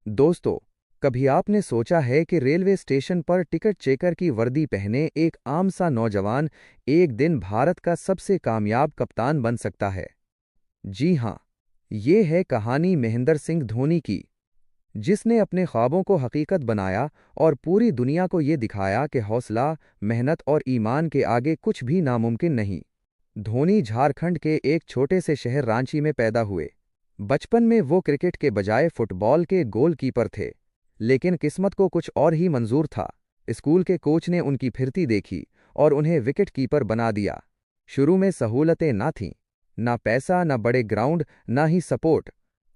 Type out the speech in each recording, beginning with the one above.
दोस्तों, कभी आपने सोचा है कि रेलवे स्टेशन पर टिकट चेकर की वर्दी पहने एक आम सा नौजवान एक दिन भारत का सबसे कामयाब कप्तान बन सकता है? जी हां, ये है कहानी महेंद्र सिंह धोनी की, जिसने अपने ख्वाबों को हकीकत बनाया और पूरी दुनिया को ये दिखाया कि हौसला, मेहनत और ईमान के आगे कुछ भी नामुमकिन नहीं। धोनी झारखंड के एक छोटे से शहर रांची में पैदा हुए। बचपन में वो क्रिकेट के बजाय फुटबॉल के गोलकीपर थे, लेकिन किस्मत को कुछ और ही मंजूर था। स्कूल के कोच ने उनकी फिरती देखी और उन्हें विकेट कीपर बना दिया। शुरू में सहूलतें ना थीं, ना पैसा, ना बड़े ग्राउंड, ना ही सपोर्ट,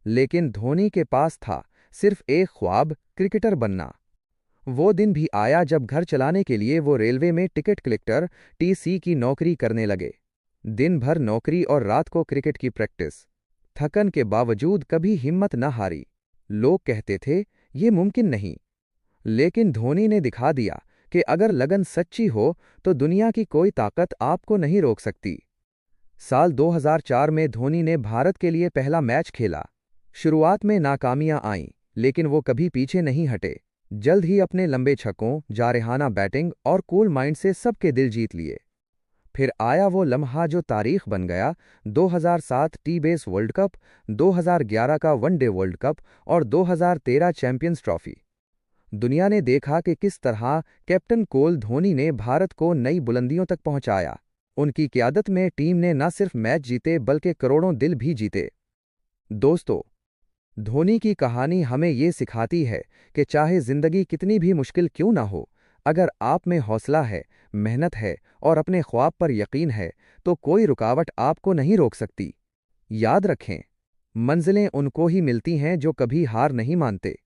लेकिन धोनी के पास था सिर्फ एक ख्वाब, क्रिकेटर बनना। वो दिन भी आया जब घर चलाने के लिए वो रेलवे में टिकट कलेक्टर टीसी की नौकरी करने लगे। दिन भर नौकरी और रात को क्रिकेट की प्रैक्टिस। थकन के बावजूद कभी हिम्मत न हारी। लोग कहते थे ये मुमकिन नहीं, लेकिन धोनी ने दिखा दिया कि अगर लगन सच्ची हो तो दुनिया की कोई ताकत आपको नहीं रोक सकती। साल 2004 में धोनी ने भारत के लिए पहला मैच खेला। शुरुआत में नाकामियां आईं, लेकिन वो कभी पीछे नहीं हटे। जल्द ही अपने लंबे छक्कों, जारहाना बैटिंग और कूल माइंड से सबके दिल जीत लिए। फिर आया वो लम्हा जो तारीख बन गया, 2007 टी-बेस वर्ल्ड कप, 2011 का वनडे वर्ल्ड कप और 2013 चैंपियंस ट्रॉफी। दुनिया ने देखा कि किस तरह कैप्टन कूल धोनी ने भारत को नई बुलंदियों तक पहुंचाया। उनकी क़यादत में टीम ने न सिर्फ मैच जीते बल्कि करोड़ों दिल भी जीते। दोस्तों, धोनी की कहानी हमें ये सिखाती है कि चाहे जिंदगी कितनी भी मुश्किल क्यों ना हो, अगर आप में हौसला है, मेहनत है और अपने ख्वाब पर यकीन है, तो कोई रुकावट आपको नहीं रोक सकती। याद रखें, मंजिलें उनको ही मिलती हैं जो कभी हार नहीं मानते।